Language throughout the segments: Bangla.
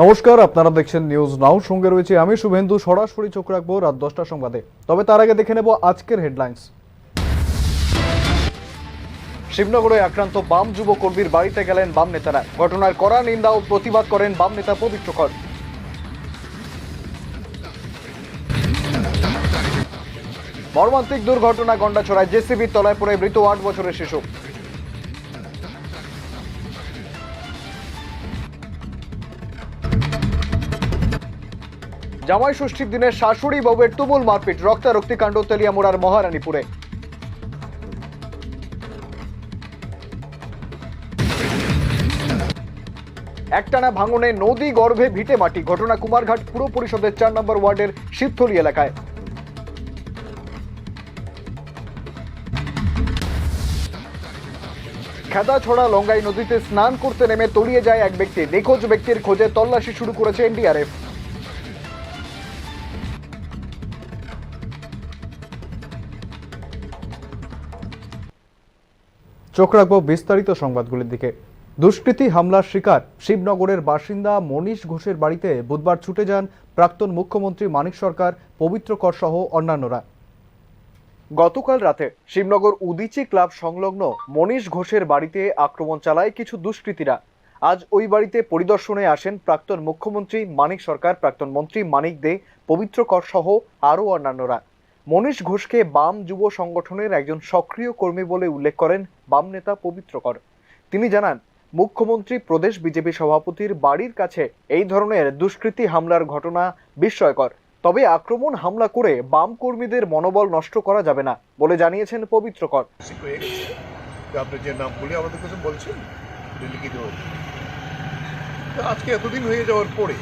নমস্কার, আপনারা দেখছেন নিউজ নাও। সঙ্গে রয়েছে আমি শুভেন্দু। সরাসরি চোখ রাখবো রাত 10টার সংবাদে। তবে তার আগে দেখে নেব আজকের হেডলাইন্স। শিবনগরে আক্রান্ত বাম যুব কর্মীর বাড়িতে গেলেন বাম নেতারা। ঘটনার কড়া নিন্দা ও প্রতিবাদ করেন বাম নেতা পবিত্র কর। মর্মান্তিক দুর্ঘটনা গন্ডাছড়ায়, জেসিবির তলায় পড়ে মৃত 8 বছরের শিশু। জামাই ষষ্ঠীর দিনে শাশুড়ি বউয়ের তুমুল মারপিট, রক্তারক্তি কাণ্ড তেলিয়ামুড়ার মহারানীপুরে। একটানা ভাঙনে নদী গর্ভে ভিটে মাটি, ঘটনা কুমারঘাট পুর পরিষদের 4 নম্বর ওয়ার্ডের শিবথলি এলাকায়। খেদাছড়া লঙ্গাই নদীতে স্নান করতে নেমে তলিয়ে যায় এক ব্যক্তি। নিখোঁজ ব্যক্তির খোঁজে তল্লাশি শুরু করেছে এনডিআরএফ। চোখ রাখবো বিস্তারিত সংবাদগুলির দিকে। দুষ্কৃতী হামলার শিকার শিবনগরের বাসিন্দা মনীষ ঘোষের বাড়িতে বুধবার ছুটে যান প্রাক্তন মুখ্যমন্ত্রী মানিক সরকার, পবিত্র কর সহ অন্যান্যরা। গতকাল রাতে শিবনগর উদিচি ক্লাব সংলগ্ন মনীষ ঘোষের বাড়িতে আক্রমণ চালায় কিছু দুষ্কৃতীরা। আজ ওই বাড়িতে পরিদর্শনে আসেন প্রাক্তন মুখ্যমন্ত্রী মানিক সরকার, প্রাক্তন মন্ত্রী মানিক দে, পবিত্র কর সহ আরও অন্যান্যরা। মনীষ ঘোষকে বাম যুব সংগঠনের একজন সক্রিয় কর্মী বলে উল্লেখ করেন বাম নেতা পবিত্র কর। তিনি জানান, মুখ্যমন্ত্রী প্রদেশ বিজেপি সভাপতির বাড়ির কাছে এই ধরনের দুষ্কৃতী হামলার ঘটনা বিস্ময়কর। তবে আক্রমণ হামলা করে বাম কর্মীদের মনোবল নষ্ট করা যাবে না বলে জানিয়েছেন পবিত্র কর। আপনি যে নামগুলি আমাদের কাছে বলছেন লিখিত, আজকে এতদিন হয়ে যাওয়ার পরে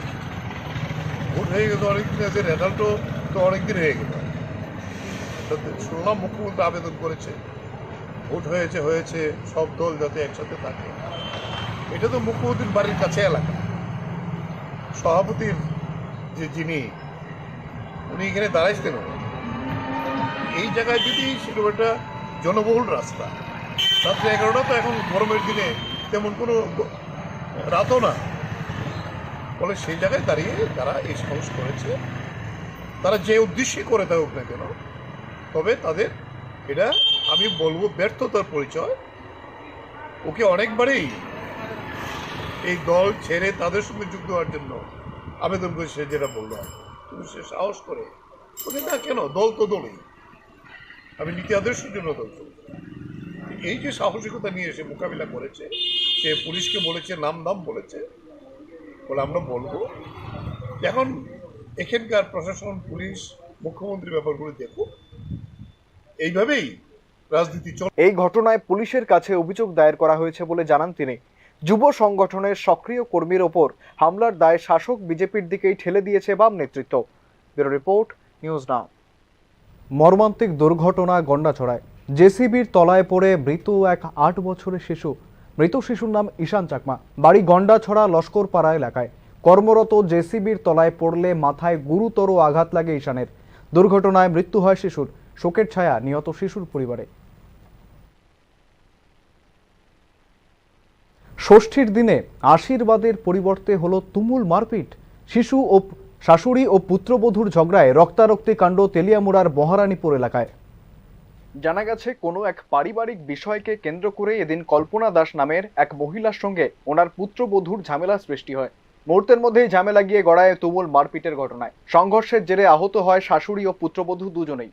ভোট হয়ে গেছে, অনেকদিন আছে, রেজাল্টও তো অনেকদিন হয়ে গেল। শুনলাম মুখ্যমন্ত্রী আবেদন করেছে, ভোট হয়েছে সব দল যাতে একসাথে থাকে। এটা তো মুখ্যমন্ত্রীর বাড়ির কাছে এলাকা, সভাপতির যিনি উনি এখানে দাঁড়াইছেন, এই জায়গায় যদি সেরকম একটা জনবহুল রাস্তা, রাত্রে 11টা তো এখন গরমের দিনে তেমন কোনো রাতও না, ফলে সেই জায়গায় দাঁড়িয়ে তারা এই সাহস করেছে। তারা যে উদ্দেশ্যে করে থাকুক না কেন, তবে তাদের এটা আমি বলবো ব্যর্থতার পরিচয়। ওকে অনেকবারই এই দল ছেড়ে তাদের সঙ্গে যুক্ত হওয়ার জন্য আবেদন করে, সে যেটা বললো, কিন্তু সে সাহস করে ওকে না কেন, দল তো দলই, আমি নীতি আদর্শের জন্য দল চলছে। এই যে সাহসিকতা নিয়ে সে মোকাবিলা করেছে, সে পুলিশকে বলেছে, নাম বলেছে, বলে আমরা বলবো। এখন এখানকার প্রশাসন, পুলিশ, মুখ্যমন্ত্রী ব্যাপারগুলো দেখুক, এইভাবেই রাজনীতি চল। এই ঘটনায় পুলিশের কাছে অভিযোগ দায়ের করা হয়েছে বলে জানান তিনি। যুব সংগঠনের সক্রিয় কর্মীর ওপর হামলার দায় শাসক বিজেপির দিকেই ঠেলে দিয়েছে বাম নেতৃত্ব। ব্যুরো রিপোর্ট, নিউজ নাও। মর্মান্তিক দুর্ঘটনা গন্ডাছড়ায়, জেসিবির তলায় পড়ে মৃত এক 8 বছরের শিশু। মৃত শিশুর নাম ঈশান চাকমা, বাড়ি গন্ডাছড়া লস্করপাড়া এলাকায়। কর্মরত জেসিবির তলায় পড়লে মাথায় গুরুতর আঘাত লাগে ঈশানের। দুর্ঘটনায় মৃত্যু হয় শিশুর। শোকের ছায়া নিহত শিশুর পরিবারে। ষষ্ঠীর দিনে আশীর্বাদের পরিবর্তে হলো তুমুল মারপিট। শিশু ও শাশুড়ি ও পুত্রবধূর ঝগড়ায় রক্তারক্তি কাণ্ড তেলিয়ামুড়ার মহারানীপুর এলাকায়। জানা গেছে, কোনো এক পারিবারিক বিষয়কে কেন্দ্র করে এদিন কল্পনা দাস নামের এক মহিলার সঙ্গে ওনার পুত্রবধূর ঝামেলা সৃষ্টি হয়। মুহূর্তের মধ্যেই ঝামেলা গিয়ে গড়ায় তুমুল মারপিটের ঘটনায়। সংঘর্ষের জেরে আহত হয় শাশুড়ি ও পুত্রবধূ দুজনেই।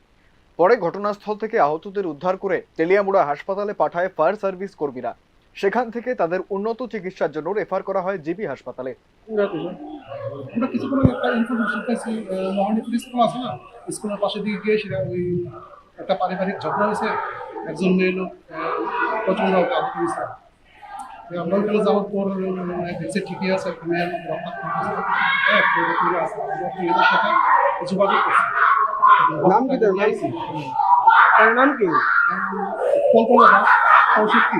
পরে ঘটনাস্থল থেকে আহতদের উদ্ধার করে তেলিয়ামুড়া হাসপাতালে পাঠায় ফায়ার সার্ভিস কর্মীরা। সেখান থেকে তাদের উন্নত চিকিৎসার জন্য রেফার করা হয় জিবি হাসপাতালে। আমরা কিছুক্ষণ আগে একটা ইনফরমেশন পাইছি, মহানীপুর স্কুল আছে না, স্কুলের পাশে দিকে গিয়ে সেটা ওই একটা পারিবারিক ঝগড়া হয়েছে, একজন মেয়ে লোক প্রচন্ড আহত হয়েছে। আমরা ওখানে যাওয়ার পর দেখছি ঠিকই আছে, মেয়ের এদের সাথে যোগাযোগ করছি। নাম কি তার তার নাম কি? কল্পনা দাস, কৌশিক কি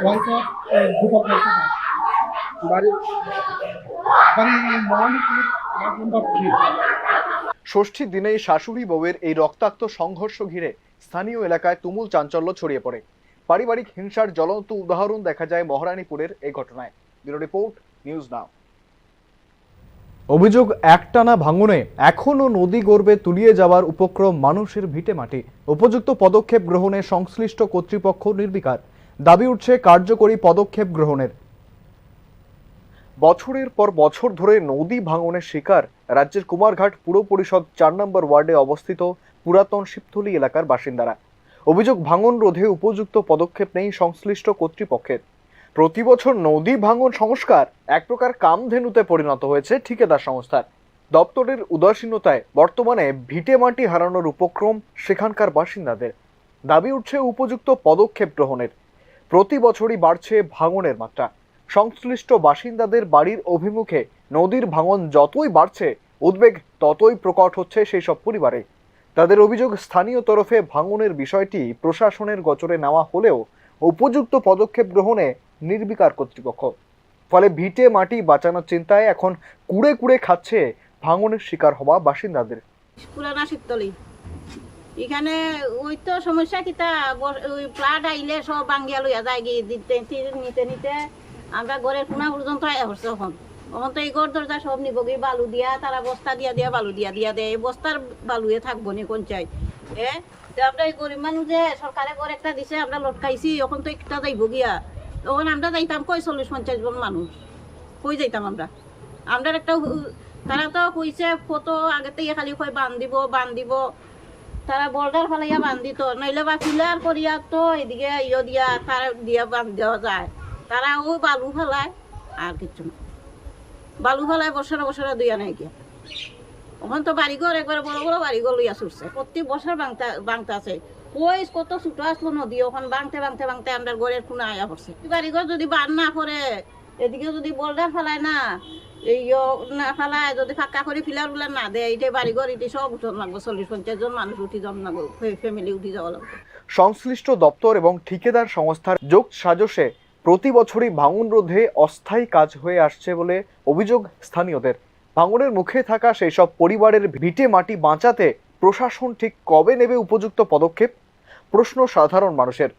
ওয়াইফ অফ গোপাল দাস, বাড়ি বাড়ি মহানীপুর নাম্বার 3। ষষ্ঠীর দিনেই শাশুড়ি বউয়ের এই রক্তাক্ত সংঘর্ষ ঘিরে স্থানীয় এলাকায় তুমুল চাঞ্চল্য ছড়িয়ে পড়ে। পারিবারিক হিংসার জ্বলন্ত উদাহরণ দেখা যায় মহারানীপুরের এই ঘটনায়। ব্যুরো রিপোর্ট, নিউজ নাও। অভিযোগ একটানা ভাঙনে এখনও নদী গর্ভে তলিয়ে যাওয়ার উপক্রম মানুষের ভিটেমাটি। উপযুক্ত পদক্ষেপ গ্রহণে সংশ্লিষ্ট কর্তৃপক্ষ নির্বিকার। দাবি উঠছে কার্যকরী পদক্ষেপ গ্রহণের। বছরের পর বছর ধরে নদী ভাঙনের শিকার রাজ্যের কুমারঘাট পুর পরিষদ 4 নম্বর ওয়ার্ডে অবস্থিত পুরাতন শিবতলী এলাকার বাসিন্দারা। অভিযোগ ভাঙন রোধে উপযুক্ত পদক্ষেপ নেই সংশ্লিষ্ট কর্তৃপক্ষের। প্রতি বছর নদী ভাঙন সংস্কার এক প্রকার কামধেনুতে পরিণত হয়েছে ঠিকাদার সংস্থার। দপ্তরের উদাসীনতায় বর্তমানে ভিটেমাটি হারানোর উপক্রম সেখানকার বাসিন্দাদের। দাবি উঠছে উপযুক্ত পদক্ষেপ গ্রহণের। প্রতি বছরই বাড়ছে ভাঙনের মাত্রা। সংশ্লিষ্ট বাসিন্দাদের বাড়ির অভিমুখে নদীর ভাঙন যতই বাড়ছে, উদ্বেগ ততই প্রকট হচ্ছে সেই সব পরিবারে। তাদের অভিযোগ, স্থানীয় তরফে ভাঙনের বিষয়টি প্রশাসনের গোচরে নেওয়া হলেও উপযুক্ত পদক্ষেপ গ্রহণে নির্বিকার কর্তৃপক্ষ। ফলে ভিটে মাটি বাঁচানোর চিন্তায় এখন কুড়ে কুড়ে খাচ্ছে ভাঙনের শিকার হওয়া বাসিন্দাদের। পুরানা শিবতলী এখানে ওই তো সমস্যা কিতা ওই ফ্লাড আইলে সব বাঙ্গিয়া লইয়া যায় গিয়ে নিতে নিতে আমরা ঘরের কোনা পর্যন্ত আয়া হচ্ছে। এখন তো এই ঘর দরজা সব নিব গিয়ে বালু দিয়া, তারা বস্তা দিয়া বালু দিয়া দেয়। এই বস্তার বালুয়ে থাকবো নি কোন চাই আমরা এই গরিব মানুষ যে সরকারে ঘর একটা দিছে, আমরা লটকাইছি। এখন তো একটা যাইব গিয়া, তখন আমরা যাইতাম কই 40-50 জন মানুষ কই যাইতাম আমরা একটা। তারা তো কইছে কত আগে থেকে খালি কই বান দিব তারা বর্ডার ফলাইয়া বান্ধিত, নইলে বা ফিলার করিয়া তো এদিকে দিয়া তার দিয়া বান্ধ দেওয়া যায়। তারা ও বালু ফেলায় আর কিছু না, বালু ফেলায় বছরে দুইয়া নাই গিয়া। এখন তো বাড়িঘর একবারে বড় বড় বাড়িঘর লইয়া ছুটছে, প্রত্যেক বছর বাংতা আছে। কই কত ছোট আসলো নদী, ওখান বাংতে আমরা ঘরের কোনা আয়া পড়ছে। বাড়িঘর যদি বান না পড়ে, এদিকে যদি বর্ডার ফেলায় না, এই না ফেলায় যদি ফাঁকা করে ফিলার উলার না দেয়, এইটাই বাড়িঘর এটি সব উঠন লাগবে। 40-50 জন মানুষ উঠি যাওয়া লাগবে, ফ্যামিলি উঠি যাওয়া লাগবে। সংশ্লিষ্ট দপ্তর এবং ঠিকাদার সংস্থার যোগ সাজসে প্রতি বছরই ভাঙন রোধে অস্থায়ী কাজ হয়ে আসছে বলে অভিযোগ স্থানীয়দের। ভাঙনের মুখে থাকা সেই সব পরিবারের ভিটে মাটি বাঁচাতে প্রশাসন ঠিক কবে নেবে উপযুক্ত পদক্ষেপ, প্রশ্ন সাধারণ মানুষের।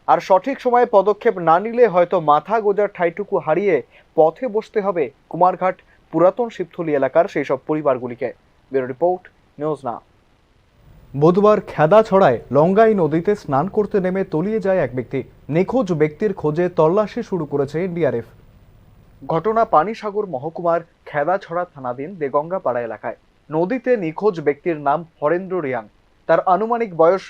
আর সঠিক সময়ে পদক্ষেপ না নিলে হয়তো মাথা গোজার ঠাইটুকু হারিয়ে পথে বসতে হবে কুমারঘাট পুরাতন শিবতলী এলাকার সেই সব পরিবারগুলিকে। Bureau report, news now. বুধবার খেদাছড়ায় লঙ্গাই নদীতে স্নান করতে নেমে তলিয়ে যায় এক ব্যক্তি। নিখোঁজ ব্যক্তির খোঁজে তল্লাশি শুরু করেছে এনডিআরএফ। ঘটনা পানিসাগর মহকুমার খেদাছড়া থানাধীন দেগঙ্গাপাড়া এলাকায়। নদীতে নিখোঁজ ব্যক্তির নাম হরেন্দ্র রিয়াং। তার আনুমানিক বয়স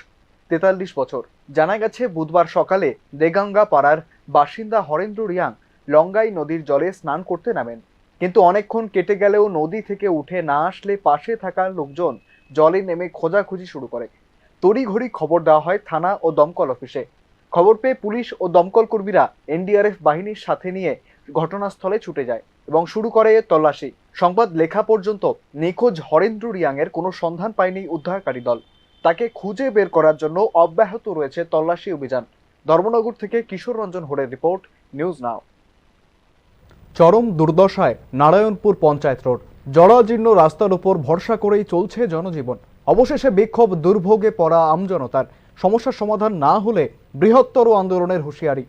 43 বছর। জানা গেছে, বুধবার সকালে দেগঙ্গাপাড়ার বাসিন্দা হরেন্দ্র রিয়াং লঙ্গাই নদীর জলে স্নান করতে নামেন, কিন্তু অনেকক্ষণ কেটে গেলেও নদী থেকে উঠে না আসলে পাশে থাকা লোকজন জলে নেমে খোঁজাখুঁজি শুরু করে। তড়িঘড়ি খবর দেওয়া হয় থানা ও দমকল অফিসে। খবর পেয়ে পুলিশ ও দমকল কর্মীরা এনডিআরএফ বাহিনীর সাথে নিয়ে ঘটনাস্থলে ছুটে যায় এবং শুরু করে তল্লাশি। সংবাদ লেখা পর্যন্ত নিখোঁজ হরেন্দ্র রিয়াং এর কোনো সন্ধান পায়নি উদ্ধারকারী দল। তাকে খুঁজে বের করার জন্য অব্যাহত রয়েছে তল্লাশি অভিযান। ধর্মনগর থেকে কিশোর রঞ্জন হোড়ের রিপোর্ট, নিউজ নাও। চরম দুর্দশায় নারায়ণপুর পঞ্চায়েত রোড। জরাজীর্ণ রাস্তার উপর ভরসা করেই চলছে জনজীবন। অবশেষে বিক্ষোভ দুর্ভোগে পড়া আমজনতার। সমস্যার সমাধান না হলে বৃহত্তর আন্দোলনের হুঁশিয়ারি।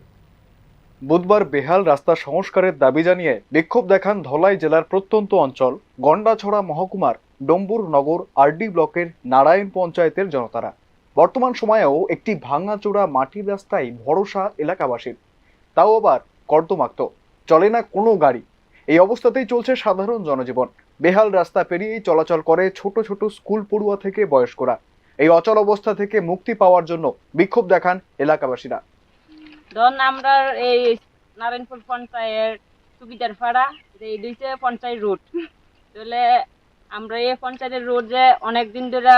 বুধবার বেহাল রাস্তা সংস্কারের দাবি জানিয়ে বিক্ষোভ দেখান ধলাই জেলার প্রত্যন্ত অঞ্চল গন্ডাছড়া মহকুমার ডম্বুর নগর আরডি ব্লকের নারায়ণ পঞ্চায়েতের জনতারা। বর্তমান সময়েও একটি ভাঙাচোরা মাটির রাস্তায় ভরসা এলাকাবাসীর, তাও আবার কর্দমাক্ত, চলে না কোনো গাড়ি। এই অবস্থাতেই চলছে সাধারণ জনজীবন। বেহাল রাস্তা পেরিয়েই চলাচল করে ছোট ছোট স্কুল পড়ুয়া থেকে বয়স্করা। এই অচল অবস্থা থেকে মুক্তি পাওয়ার জন্য বিক্ষোভ দেখান এলাকাবাসীরা। ধরুন আমরা এই নারায়ণপুর পঞ্চায়েত সুবিধার পাড়া এই দুইটা পঞ্চায়েত রোড, তাহলে আমরা এই পঞ্চায়েতের রোড যে অনেকদিন ধরে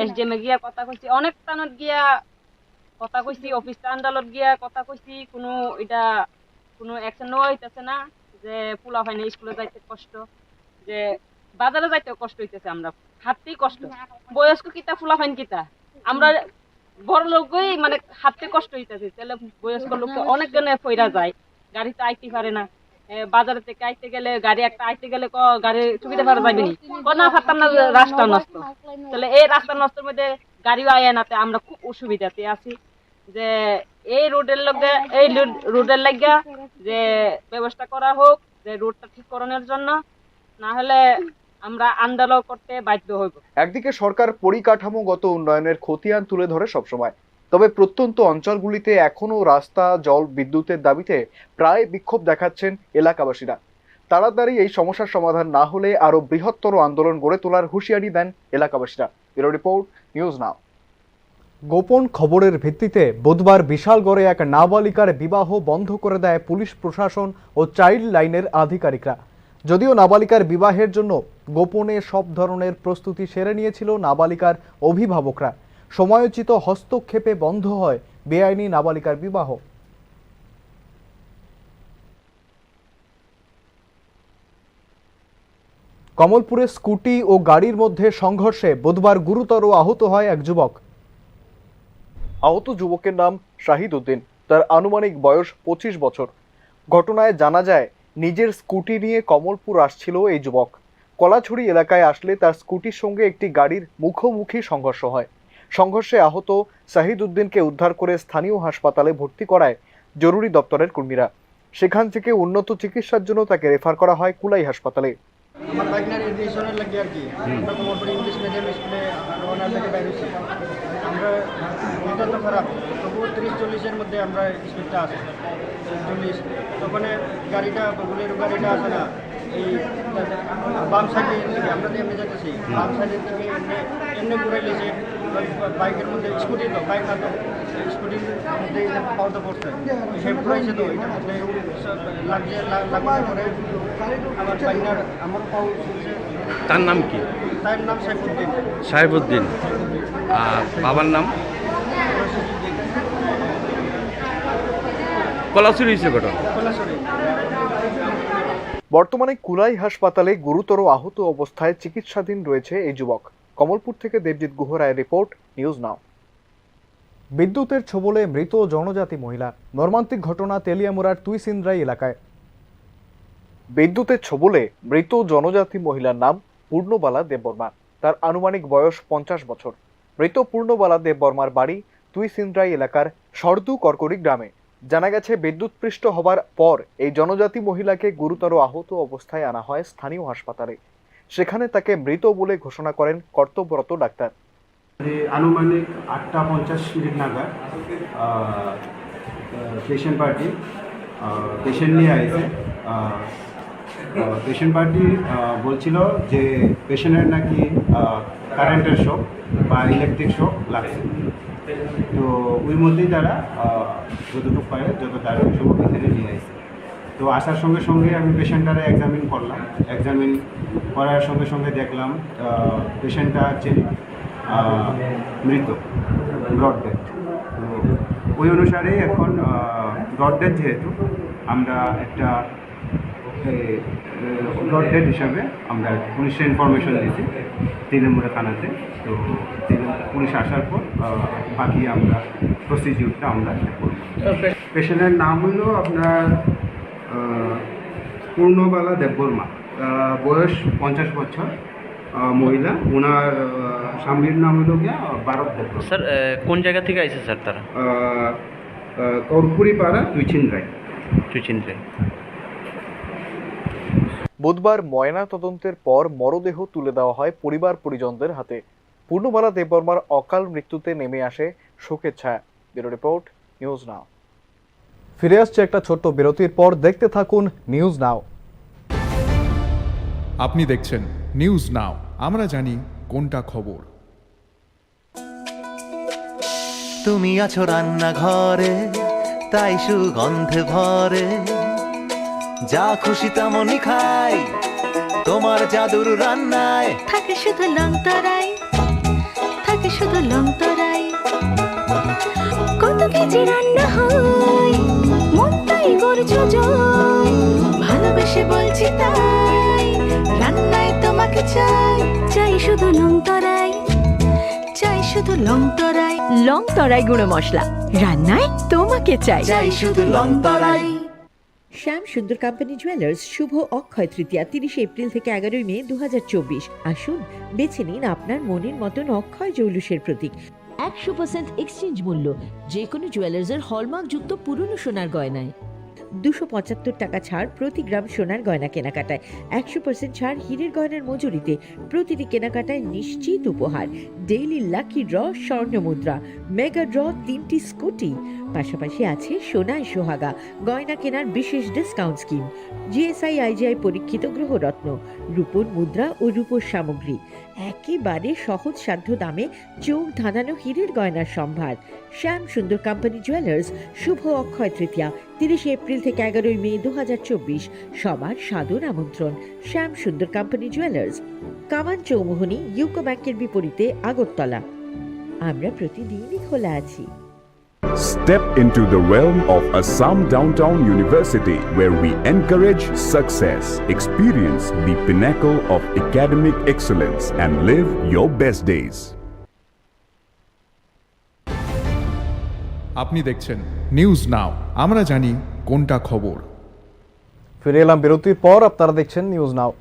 এসডিএম এ গিয়া কথা কইছি, অনেক স্থানত গিয়া কথা কইছি, অফিস আন্দালত গিয়া কথা কইছি, কোনো অ্যাকশন নেওয়া হইতেছে না। যে পোলা হয় না, স্কুলে যাইতে কষ্ট, যে বাজারে যাইতে কষ্ট হইতেছে, আমরা হাঁটতেই কষ্ট। বয়স্ক কিতা পোলা হয় কিতা, আমরা বড় লোকই মানে হাঁটতে কষ্ট হইতেছে, তাহলে বয়স্ক লোক অনেক জনে ফইরা যায়, গাড়িতে আইতে পারে না। বাজার থেকে আইতে গেলে গাড়ি একটা আইতে গেলে গাড়ির সুবিধা পাওয়া যাবে না, পারতাম না, রাস্তা নষ্ট। তাহলে এই রাস্তা নষ্টের মধ্যে গাড়িও আয় নাতে আমরা খুব অসুবিধাতে আছি। যে এই রোডের লাগিয়া যে ব্যবস্থা করা হোক, যে রোডটা ঠিক করানোর জন্য না হলে আমরা আন্দোলন করতে বাধ্য হইব। একদিকে সরকার পরিকাঠামোগত উন্নয়নের খতিয়ান তুলে ধরে সবসময়, তবে প্রত্যন্ত অঞ্চলগুলিতে এখনো রাস্তা, জল, বিদ্যুতের দাবিতে প্রায় বিক্ষোভ দেখাচ্ছেন এলাকাবাসীরা। তাড়াতাড়ি এই সমস্যার সমাধান না হলে আরো বৃহত্তর আন্দোলন গড়ে তোলার হুঁশিয়ারি দেন এলাকাবাসীরা। Bureau report, news now. গোপন খবরের ভিত্তিতে বুধবার বিশালগড়ে এক নাবালিকার বিবাহ বন্ধ করে দেয় পুলিশ প্রশাসন ও চাইল্ড লাইনের আধিকারিকরা। যদিও নাবালিকার বিবাহের জন্য গোপনে সব ধরনের প্রস্তুতি সেরে নিয়েছিল নাবালিকার অভিভাবকরা, সময়োচিত হস্তক্ষেপে বন্ধ হয় বেআইনি নাবালিকার বিবাহ। কমলপুরে স্কুটি ও গাড়ির মধ্যে সংঘর্ষে বুধবার গুরুতর আহত হয় এক যুবক। আহত যুবকের নাম শাহিদ উদ্দিন, তার আনুমানিক বয়স 25 বছর। ঘটনায় জানা যায় নিজের স্কুটি নিয়ে কমলপুর আসছিল এই যুবক। কলাছড়ি এলাকায় আসলে তার স্কুটির সঙ্গে একটি গাড়ির মুখোমুখি সংঘর্ষ হয়। সংঘর্ষে আহত শাহিদ উদ্দিনকে উদ্ধার করে স্থানীয় হাসপাতালে ভর্তি করায় জরুরি দপ্তরের কর্মীরা। সেখান থেকে উন্নত চিকিৎসার জন্য তাকে রেফার করা হয় কুলাই হাসপাতালে। আমার বাইকনার এডুকেশনের লাগে আর কি আমরা কমলপুর ইংলিশ মিডিয়াম স্কুলে রওনার থেকে বাইরে হয়েছি। আমরা এটা তো খারাপ, তবুও 30-40-এর মধ্যে আমরা স্পিডটা আসে 40। তখন গাড়িটা বগুলের গাড়িটা আসে না, এই বাম সাইডে থেকে আমরা এমনি যাচ্ছি, বাম সাইডের থেকে এমনি ঘুরে লেছে বাইকের মধ্যে, স্কুটি তো বাইক না তো স্কুটির মধ্যে পাওয়াতে পড়ছে, হেপ রয়েছে তো এটার মধ্যে লাগার পরে আমার বাইনার আমার পাও। তার নাম কি? তার নাম সাইফুদ্দিন। সাহেবউদ্দিন। আর বাবার নাম? কলাছড়ি হয়েছে ঘটনা। বর্তমানে কুলাই হাসপাতালে গুরুতর আহত অবস্থায় চিকিৎসাধীন রয়েছে এই যুবক। কমলপুর থেকে দেবজিৎ গুহ রায়ের রিপোর্ট, নিউজ নাও। বিদ্যুতের ছোবলে মৃত জনজাতি মহিলা। মর্মান্তিক ঘটনা তেলিয়ামুড়ার তুইসিন্দ্রাই এলাকায়। বিদ্যুতের ছোবলে মৃত জনজাতি মহিলার নাম পূর্ণবালা দেববর্মা। তার আনুমানিক বয়স 50 বছর। মৃত পূর্ণবালা দেববর্মার বাড়ি তুইসিন্দ্রাই এলাকার সর্দু করকরি গ্রামে। জানা গেছে বিদ্যুৎপৃষ্ট হবার পর এই জনজাতি মহিলাকে গুরুতর আহত অবস্থায় আনা হয় স্থানীয় হাসপাতালে। সেখানে তাকে মৃত বলে ঘোষণা করেন কর্তব্যরত ডাক্তার। আনুমানিক 8:50 নাগাদ পেশেন্ট পার্টি পেশেন্ট নিয়ে আসে। পেশেন্ট পার্টি বলছিল যে পেশেন্টের নাকি কারেন্টের শক বা ইলেকট্রিক শক লাগছে। তো ওই মধ্যেই তারা যতটুকু পারে যত তাড়াতাড়ি সম্ভব এখানে নিয়ে আসে। তো আসার সঙ্গে সঙ্গে আমি পেশেন্টটারে এক্সামিন করলাম। এক্সামিন করার সঙ্গে সঙ্গে দেখলাম পেশেন্টটা হচ্ছে মৃত, ব্রড ডেথ। তো ওই অনুসারে এখন ব্রড ডেথ যেহেতু আমরা একটা ব্রড ডেথ হিসাবে আমরা পুলিশে ইনফরমেশন দিয়েছি তেলিয়ামুড়া থানাতে। তো পুলিশ আসার পর বাকি আমরা প্রসিডিউরটা আমরা করব। পেশেন্টের নাম হলো আপনার পূর্ণবালা দেববর্মা, বয়স 50 বছর, মহিলা। ওনার স্বামীর নাম হলো গিয়া ভারত দেববর্মা। স্যার কোন জায়গা থেকে আইছে স্যার তারা? কর্পুরি পাড়া তুইচিন্দ্রাই। বুধবার ময়না তদন্তের পর মরদেহ তুলে দেওয়া হয় পরিবার পরিজনদের হাতে। পূর্ণবালা দেববর্মার অকাল মৃত্যুতে নেমে আসে শোকের ছায়া। ব্যুরো রিপোর্ট, নিউজ নাও। ফিরে আসছে একটা ছোট্ট বিরতির পর, দেখতে থাকুন নিউজ নাও। আপনি দেখছেন নিউজ নাও, আমরা জানি কোনটা খবর। তুমি আছো রান্নাঘরে, তাই সুগন্ধে ভরে, যা খুশি তেমনই খাই, তোমার জাদুর রান্নায় থাকে শুধু লংতরাই, থাকে শুধু লংতরাই। কত কেজি রান্না হয়, মনটাই করছো জয়, ভালোবেসে বলছি তাই, রান্নায় তোমাকে চাই, চাই শুধু লংতরাই, চাই শুধু লংতরাই। লংতরাই গুঁড়ো মশলা, রান্নায় তোমাকে চাই, চাই শুধু লংতরাই। শ্যাম সুন্দর কোম্পানি জুয়েলার্স শুভ অক্ষয় তৃতীয়া 30 এপ্রিল থেকে 11 মে 2024। আসুন বেছে নিন আপনার মনের মতন অক্ষয় জৌলুসের প্রতীক। 100% এক্সচেঞ্জ মূল্য যে কোনো জুয়েলার্সের হলমার্ক যুক্ত পুরনো সোনার গয়নায়। 275 টাকা ছাড় প্রতি গ্রাম সোনার গয়না কেনাকাটায়, 100% ছাড় হীরের গয়নার মজুরিতে, প্রতিটি কেনাকাটায় নিশ্চিত উপহার, ডেইলি লাকি ড্র স্বর্ণ মুদ্রা, মেগা ড্র 3টি স্কুটি। পাশাপাশি আছে সোনায় সোহাগা গয়না কেনার বিশেষ ডিসকাউন্ট স্কিম, জিএসআই আইজিআই পরীক্ষিত গ্রহরত্ন, রূপোর মুদ্রা ও রূপোর সামগ্রী, একেবারে সহজ সাধ্য দামে চোখ ধাঁধানো হীরের গয়নার সম্ভার। শ্যাম সুন্দর কোম্পানি জুয়েলার্স, শুভ অক্ষয় তৃতীয়া 30 এপ্রিল থেকে 11 মে 2024। সবার সাদর আমন্ত্রণ। শ্যাম সুন্দর কোম্পানি জুয়েলার্স, কামান চৌমুহনী, ইউকো ব্যাংকের বিপরীতে, আগরতলা। আমরা প্রতিদিনই খোলা আছি। Step into the realm of Assam Downtown University, where we encourage success, experience the pinnacle of academic excellence, and live your best days. আপনি দেখছেন নিউজ নাও, আমরা জানি কোনটা খবর। ফিরে এলাম বিরতির পর, আপনারা দেখছেন নিউজ নাও।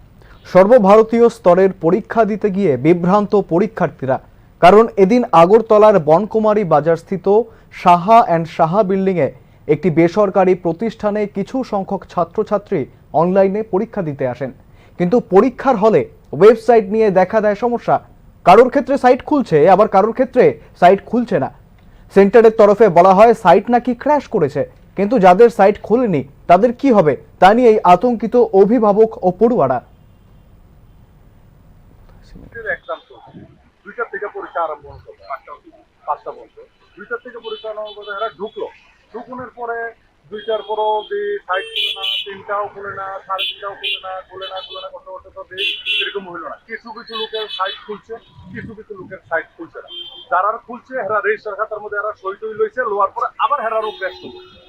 সর্বভারতীয় স্তরের পরীক্ষা দিতে গিয়ে বিভ্রান্ত পরীক্ষার্থীরা, কারণ এদিন আগরতলার বনকুমারী বাজারস্থিত সাহা অ্যান্ড সাহা বিল্ডিংয়ে একটি বেসরকারি প্রতিষ্ঠানে কিছু সংখ্যক ছাত্রছাত্রী অনলাইনে পরীক্ষা দিতে আসেন, কিন্তু পরীক্ষার হলে ওয়েবসাইট নিয়ে দেখা দেয় সমস্যা। কারোর ক্ষেত্রে সাইট খুলছে, আবার কারোর ক্ষেত্রে সাইট খুলছে না। সেন্টারের তরফে বলা হয় সাইট নাকি ক্র্যাশ করেছে, কিন্তু যাদের সাইট খোলেনি তাদের কি হবে তা নিয়েই আতঙ্কিত অভিভাবক ও পড়ুয়ারা। দুইটার থেকে পরীক্ষা আরম্ভ হতো, 5টা বলতো, 2টার থেকে পরীক্ষা আরম্ভ করতে এরা ঢুকুনের পরে 2টার পরও যে সাইট খুলে না, 3টাও খুলে না, 3:30টাও খুলে না করতে করতে তো এরকম হইল না। কিছু কিছু লোকের সাইট খুলছে, কিছু কিছু লোকের সাইট খুলছে না। যারা খুলছে হেরা রেজিস্টার খাতার মধ্যে এরা সই টই লইছে, লোয়ার পরে আবার হেরারও ব্যস্ত।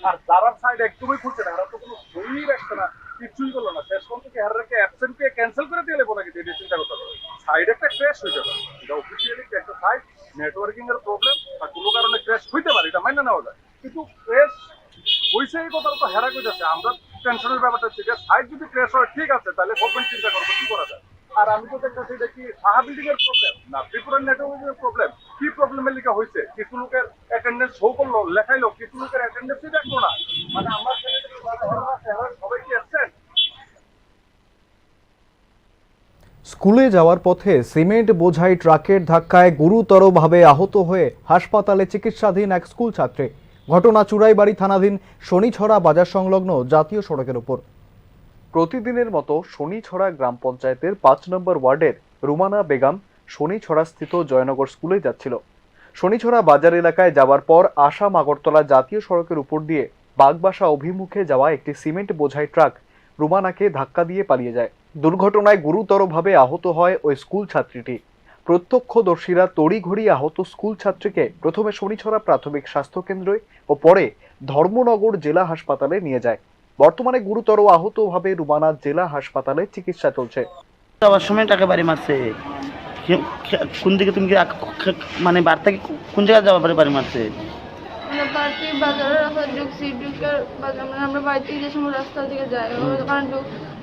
আর যারা সাইট একদমই খুলছে না, এরা তো কোনো সই রাখছে না, কিছুই করলো না। শেষ পর্যন্ত কি হেরাকে অ্যাবসেন্ট পেয়ে ক্যান্সেল করে দিয়ে লেবো নাকি, চিন্তা করতে হবে। সাইড একটা ক্র্যাশ হইতে পারে, এটা অফিসিয়ালি একটা সাইট নেটওয়ার্কিং এর প্রবলেম বা কোনো কারণে ক্র্যাশ হইতে পারে, এটা মাইনে নেওয়া যায়। কিন্তু ক্র্যাশ হইছে এই কথাটা তো হেরা কইতেছে। আমরা টেনশনের ব্যাপারটা হচ্ছে যে সাইট যদি ক্র্যাশ হয় ঠিক আছে, তাহলে গভর্নমেন্ট চিন্তা করবো কি করা যায়। আর আমি তো দেখতেছি এটা কি সাহা বিল্ডিং এর প্রবলেম না ত্রিপুরার নেটওয়ার্কিং এর প্রবলেম। কি প্রবলেমের লেখা হয়েছে, কিছু লোকের অ্যাটেন্ডেন্স শো করলো, লেখাইলো, কিছু লোকের অ্যাটেন্ডেন্সই দেখলো না। মানে আমার সবাই কি অ্যাবসেন্ট। স্কুলে যাওয়ার পথে সিমেন্ট বোঝাই ট্রাকের ধাক্কায় গুরুতরভাবে আহত হয়ে হাসপাতালে চিকিৎসাধীন এক স্কুল ছাত্রী। ঘটনা চুড়াইবাড়ি থানাধীন শনিছড়া বাজার সংলগ্ন জাতীয় সড়কের উপর। প্রতিদিনের মতো শনিছড়া গ্রাম পঞ্চায়েতের 5 নম্বর ওয়ার্ডের রুমানা বেগম শনিছড়া স্থিত জয়নগর স্কুলে যাচ্ছিল। শনিছড়া বাজার এলাকায় যাওয়ার পর আসাম আগরতলা জাতীয় সড়কের উপর দিয়ে বাগবাসা অভিমুখে যাওয়া একটি সিমেন্ট বোঝাই ট্রাক রুমানাকে ধাক্কা দিয়ে পালিয়ে যায়। দুর্ঘটনায় গুরুতরভাবে আহত হয় ওই স্কুল ছাত্রীটি। প্রত্যক্ষদর্শীরা তড়িঘড়ি আহত স্কুল ছাত্রীকে প্রথমে শনিছড়া প্রাথমিক স্বাস্থ্য কেন্দ্রে ও পরে ধর্মনগর জেলা হাসপাতালে নিয়ে যায়। বর্তমানে গুরুতর আহতভাবে রুমানা জেলা হাসপাতালে চিকিৎসা চলছে। যাওয়ার সময় টাকা বাড়ি মারছে, কোন দিকে তুমি মানে বার থেকে কোন জায়গায় যাওয়ার পরে বাড়ি মারছে? বাজারের রাস্তা ঢুকছি, ঢুকার মানে আমরা বাড়ি থেকে যে সময় রাস্তার দিকে যাই, কারণ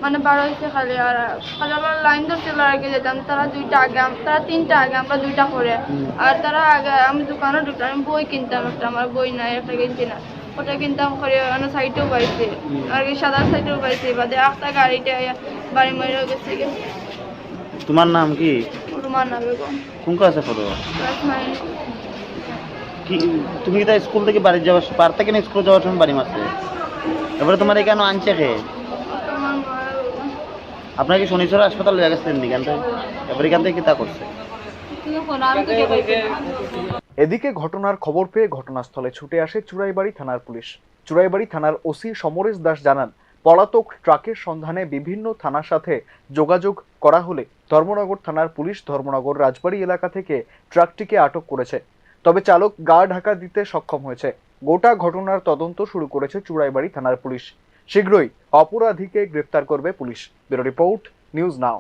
মানে বার হয়েছে খালি। আর খালি আমরা লাইন ধরতে লড়াইকে যেতাম, তারা 2টা আগে, তারা 3টা আগে, আমরা 2টা পরে। আর তারা আগে আমি দোকানে ঢুকতাম, আমি বই কিনতাম একটা, আমার বই নাই, একটা কিনছি না, ওটা কিনতাম করে অন্য সাইডেও পাইছি, আর কি সাদা সাইডেও পাইছি। বাদে একটা গাড়িটা বাড়ি মেরে গেছে। তোমার নাম কি? রুমানা বেগম। কোন ক্লাসে পড়ো? কি তুমি কি স্কুল থেকে বাড়ি যাওয়ার পার থেকে না স্কুলে যাওয়ার সময় বাড়ি মারছে? এবারে তোমার এখানে আনছে কে? আপনার কি শনিছড়া হাসপাতালে গেছিলেন এখান থেকে? এবার এখান থেকে কি তা করছে? এদিকে ঘটনার খবর পেয়ে ঘটনাস্থলে ছুটে আসে চুড়াইবাড়ি থানার পুলিশ। চুড়াইবাড়ি থানার ওসি সমরেশ দাস জানান, পলাতক ট্রাকের সন্ধানে বিভিন্ন থানার সাথে যোগাযোগ করা হলে ধর্মনগর থানার পুলিশ ধর্মনগর রাজবাড়ি এলাকা থেকে ট্রাকটিকে আটক করেছে। তবে চালক গা ঢাকা দিতে সক্ষম হয়েছে। গোটা ঘটনার তদন্ত শুরু করেছে চুড়াইবাড়ি থানার পুলিশ। শীঘ্রই অপরাধীকে গ্রেফতার করবে পুলিশ। ব্যুরো রিপোর্ট, নিউজ নাও।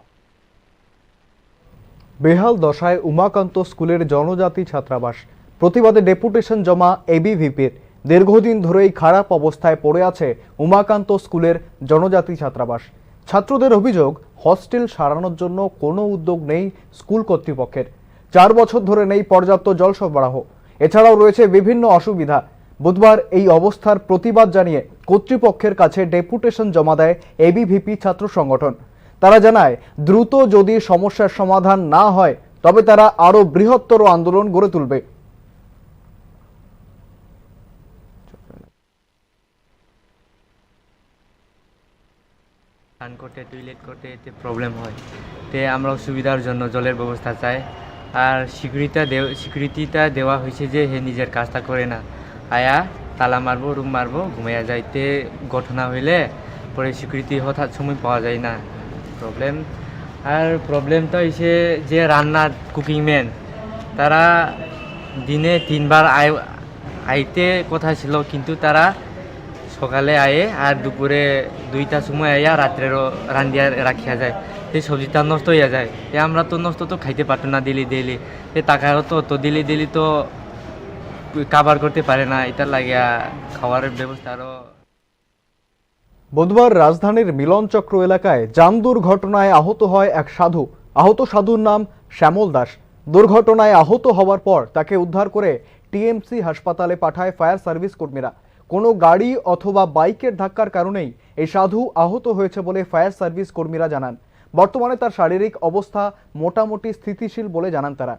বেহাল দশায় উমাকান্ত স্কুলের জনজাতি ছাত্রাবাস। প্রতিবাদে ডেপুটেশন জমা এবিভিপির। দীর্ঘদিন ধরেই খারাপ অবস্থায় পড়ে আছে উমাকান্ত স্কুলের জনজাতি ছাত্রাবাস। ছাত্রদের অভিযোগ, হস্টেল সারানোর জন্য কোনো উদ্যোগ নেই স্কুল কর্তৃপক্ষের। 4 বছর ধরে নেই পর্যাপ্ত জল সরবরাহ। এছাড়াও রয়েছে বিভিন্ন অসুবিধা। বুধবার এই অবস্থার প্রতিবাদ জানিয়ে কর্তৃপক্ষের কাছে ডেপুটেশন জমা দেয় এবিভিপি ছাত্র সংগঠন। তারা জানায়, দ্রুত যদি সমস্যার সমাধান না হয় তবে তারা আরো বৃহত্তর আন্দোলন গড়ে তুলবে। স্নান করতে টয়লেট করতে এতে প্রবলেম হয়, তে আমরা সুবিধার জন্য জলের ব্যবস্থা চাই। আর সিকিউরিটিটা দেওয়া হয়েছে যে হে নিজের কাজটা করে না, আয়া তালা মারবো, রুম মারবো, ঘুমাইয়া যাইতে ঘটনা হইলে পরে সিকিউরিটি হঠাৎ সময় পাওয়া যায় না, প্রবলেম। আর প্রবলেমটা হয়েছে যে রান্নার কুকিং ম্যান তারা দিনে 3 বার আইতে কথা ছিল, কিন্তু তারা সকালে আয়ে আর দুপুরে 2টার সময় আইয়া রাত্রেরও রান্ধিয়া রাখিয়া যায়, এই সবজিটা নষ্ট হইয়া যায়। আমরা তো নষ্ট তো খাইতে পারতো না ডেলি টাকারও তো ডেলি তো কাভার করতে পারে না, এটা লাগিয়া খাওয়ার ব্যবস্থা আরও। বুধবার রাজধানীর মিলনচক্র এলাকায় যান দুর্ঘটনায় আহত হয় এক সাধু। আহত সাধুর নাম শ্যামল দাস। দুর্ঘটনায় আহত হওয়ার পর তাকে উদ্ধার করে টিএমসি হাসপাতালে পাঠায় ফায়ার সার্ভিস কর্মীরা। কোনো গাড়ি অথবা বাইকের ধাক্কার কারণেই এই সাধু আহত হয়েছে বলে ফায়ার সার্ভিস কর্মীরা জানান। বর্তমানে তার শারীরিক অবস্থা মোটামুটি স্থিতিশীল বলে জানান তারা।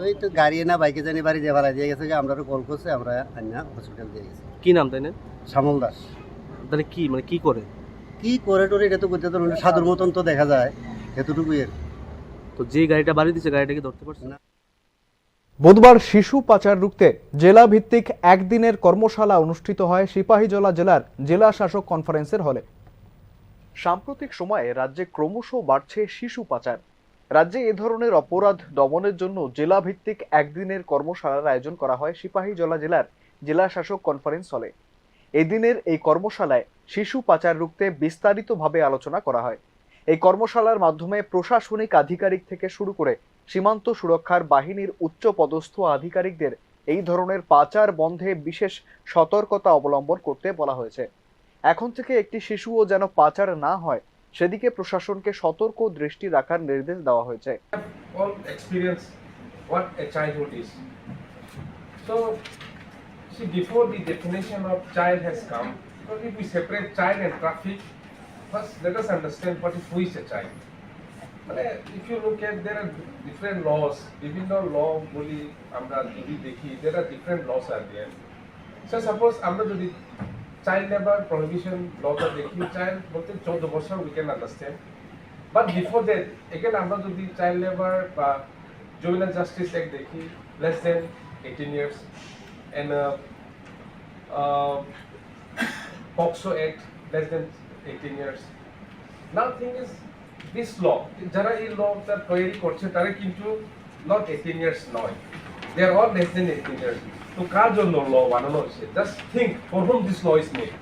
ওই তো গাড়ি না বাইকে জানি বাড়ি দিয়ে ভাড়া দিয়ে গেছে, আমরা কল করছে, আমরা হসপিটাল দিয়ে গেছি। কি নাম তাই না? শ্যামল দাস। তাহলে কি মানে কি করে টোরে এটা তো করতে তো সাধুর মতন তো দেখা যায়, এতটুকুই। তো যে গাড়িটা বাড়ি দিচ্ছে গাড়িটাকে ধরতে পারছে না। বুধবার শিশু পাচার রুখতে জেলা ভিত্তিক একদিনের কর্মশালা অনুষ্ঠিত হয় সিপাহীজলা জেলার জেলা শাসক কনফারেন্সের হলে। সাম্প্রতিক সময়ে রাজ্যে ক্রমশ বাড়ছে শিশু পাচার। রাজ্যে এ ধরনের অপরাধ দমনের জন্য জেলা ভিত্তিক একদিনের কর্মশালার আয়োজন করা হয় সিপাহীজলা জেলার জেলা শাসক কনফারেন্স হলে। এদিনের এই কর্মশালায় শিশু পাচার রুখতে বিস্তারিতভাবে আলোচনা করা হয়। এই কর্মশালার মাধ্যমে প্রশাসনিক আধিকারিক থেকে শুরু করে সীমান্ত সুরক্ষার বাহিনীর উচ্চ পদস্থ আধিকারিকদের এই ধরনের পাচার বন্ধে বিশেষ সতর্কতা অবলম্বন করতে বলা হয়েছে। এখন থেকে একটি শিশুও যেন পাচার না হয় সেদিকে প্রশাসনকে সতর্ক দৃষ্টি রাখার নির্দেশ দেওয়া হয়েছে। Before the definition of child has come, so if we separate child and traffic, first let us understand what is who is a child. If you look at, there are different laws, বিভিন্ন law বলি আমরা যদি দেখি, there are different laws are there. So suppose আমরা যদি child labor prohibition lawটা দেখি, child বলতে 14 বছর we can understand, but before that again আমরা যদি child labor বা juvenile justice act দেখি, less than 18 years, and POCSO act less than 18 years. Now thing is this law, যারা এই লটা তৈরি করছে তারা কিন্তু not 18 years নয়, they are all less than 18 years. তো কার জন্য ল বানানো হয়েছে? Just think for whom this law is made.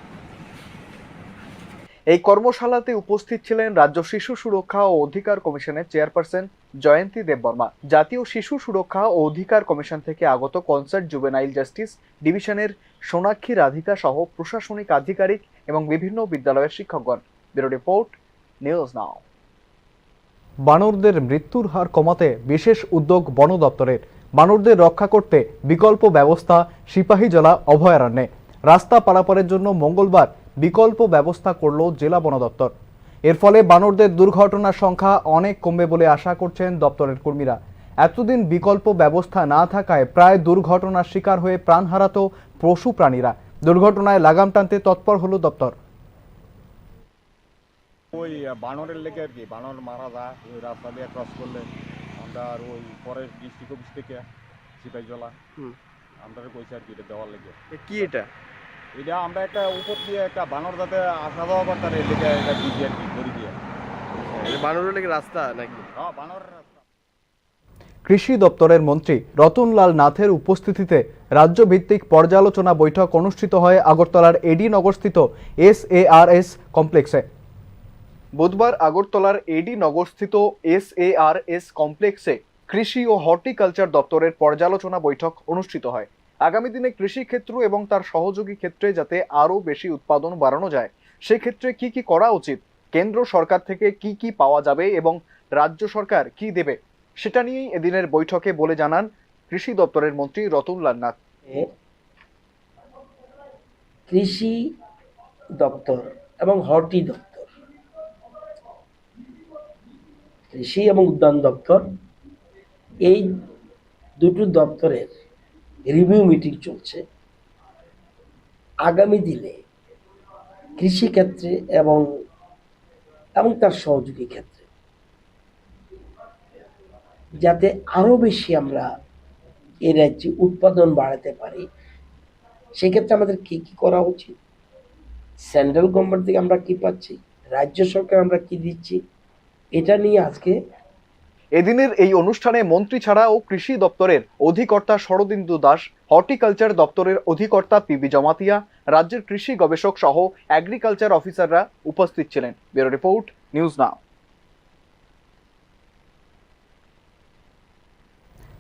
এই কর্মশালাতে উপস্থিত ছিলেন রাজ্য শিশু সুরক্ষা ও অধিকার কমিশনের চেয়ারপারসন জয়ন্তী দেববর্মা, জাতীয় শিশু সুরক্ষা ও অধিকার কমিশন থেকে আগত কনসার্ট জুভেনাইল জাস্টিস ডিভিশনের সোনাক্ষী রাধিকা সহ প্রশাসনিক আধিকারিক এবং বিভিন্ন বিদ্যালয়ের শিক্ষকগণ। Bureau report, news now. বানরদের মৃত্যুর হার কমাতে বিশেষ উদ্যোগ বন দপ্তরের। বানরদের রক্ষা করতে বিকল্প ব্যবস্থা সিপাহীজলা অভয়ারণ্যে। রাস্তা পারাপারের জন্য মঙ্গলবার বিকল্প ব্যবস্থা করল জেলা বন দপ্তর। এর ফলে বানরদের দুর্ঘটনার সংখ্যা অনেক কমবে বলে আশা করছেন দপ্তরের কর্মীরা। এতদিন বিকল্প ব্যবস্থা না থাকায় প্রায় দুর্ঘটনার শিকার হয়ে প্রাণ হারাত পশু প্রাণীরা। দুর্ঘটনায় লাগাম টানতে তৎপর হলো দপ্তর। ওই বানরের লেগে আর কি, বানর মারা যায় ওই রাস্তা দিয়ে ক্রস করলে। আমরা আর ওই পরের ডিস্ট্রিক্ট অফিস থেকে সিপাহীজলা আমরা কইছি আর কি এটা দেওয়ার লেগে। কি এটা আমরা একটা উপর দিয়ে একটা বানর যাতে আসা যাওয়া করতে পারে লেগে এটা দিয়েছি আর কি, করে দিয়ে। বানরের লেগে রাস্তা নাকি? হ্যাঁ, বানরের রাস্তা। কৃষি দপ্তরের মন্ত্রী রতনলাল নাথের উপস্থিতিতে রাজ্য ভিত্তিক পর্যালোচনা বৈঠক অনুষ্ঠিত হয় আগরতলার এডি নগরস্থিত SARS কমপ্লেক্সে। বুধবার আগরতলার এডি নগরস্থিত SARS কমপ্লেক্সে কৃষি ও হর্টিকালচার দপ্তরের পর্যালোচনা বৈঠক অনুষ্ঠিত হয়। আগামী দিনে কৃষি ক্ষেত্র এবং তার সহযোগী ক্ষেত্রে যাতে আরও বেশি উৎপাদন বাড়ানো যায়, সেক্ষেত্রে কি কি করা উচিত, কেন্দ্র সরকার থেকে কি কি পাওয়া যাবে এবং রাজ্য সরকার কি দেবে, সেটা নিয়েই এদিনের বৈঠকে বলে জানান কৃষি দপ্তরের মন্ত্রী রতনলাল নাথ। কৃষি দপ্তর এবং হর্টি দপ্তর, কৃষি এবং উদ্যান দপ্তর, এই দুটো দপ্তরের রিভিউ মিটিং চলছে। আগামী দিনে কৃষি ক্ষেত্রে এবং তার সহযোগী ক্ষেত্রে যাতে আরো বেশি আমরা এই রাজ্যে উৎপাদন বাড়াতে পারি, সেক্ষেত্রে আমাদের কি কি করা উচিত, সেন্ট্রাল গভর্নমেন্ট থেকে আমরা কি পাচ্ছি, রাজ্য সরকার আমরা কি দিচ্ছি, এটা নিয়ে আজকে এদিনের এই অনুষ্ঠানে মন্ত্রী ছাড়াও কৃষি দপ্তরের অধিকর্তা শরদিন্দু দাস, হর্টিকালচার দপ্তরের অধিকর্তা পিবি জমাতিয়া, রাজ্যের কৃষি গবেষক সহ এগ্রিকালচার অফিসাররা উপস্থিত ছিলেন। ব্যুরো রিপোর্ট, নিউজ নাও।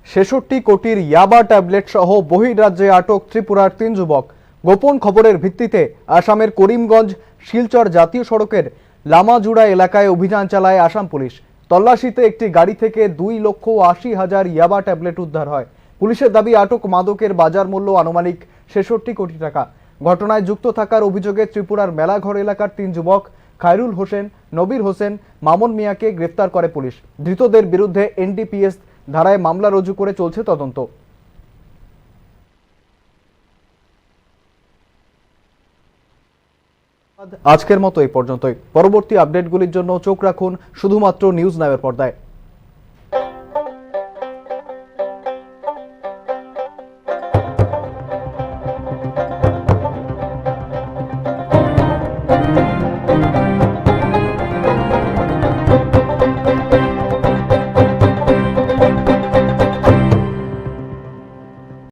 ৬৬ কোটির ইয়াবা ট্যাবলেট সহ বহির্রাজ্যে আটক ত্রিপুরার ৩ যুবক। গোপন খবরের ভিত্তিতে আসামের করিমগঞ্জ শিলচর জাতীয় সড়কের লামাজুড়া এলাকায় অভিযান চালায় আসাম পুলিশ। তল্লাশিতে একটি গাড়ি থেকে 2,80,000 ইয়াবা ট্যাবলেট উদ্ধার হয়। পুলিশের দাবি, আটক মাদকের বাজার মূল্য আনুমানিক ৬৬ কোটি টাকা। ঘটনায় যুক্ত থাকার অভিযোগে ত্রিপুরার মেলাঘর এলাকার ৩ যুবক খায়রুল হোসেন, নবীর হোসেন, মামুন মিয়াকে গ্রেফতার করে পুলিশ। ধৃতদের বিরুদ্ধে NDPS ধারায় মামলা রুজু করে চলছে তদন্ত। আজকের মতো এই পর্যন্তই। পরবর্তী আপডেটগুলির জন্য চোখ রাখুন শুধুমাত্র নিউজ নাওয়ের পর্দায়।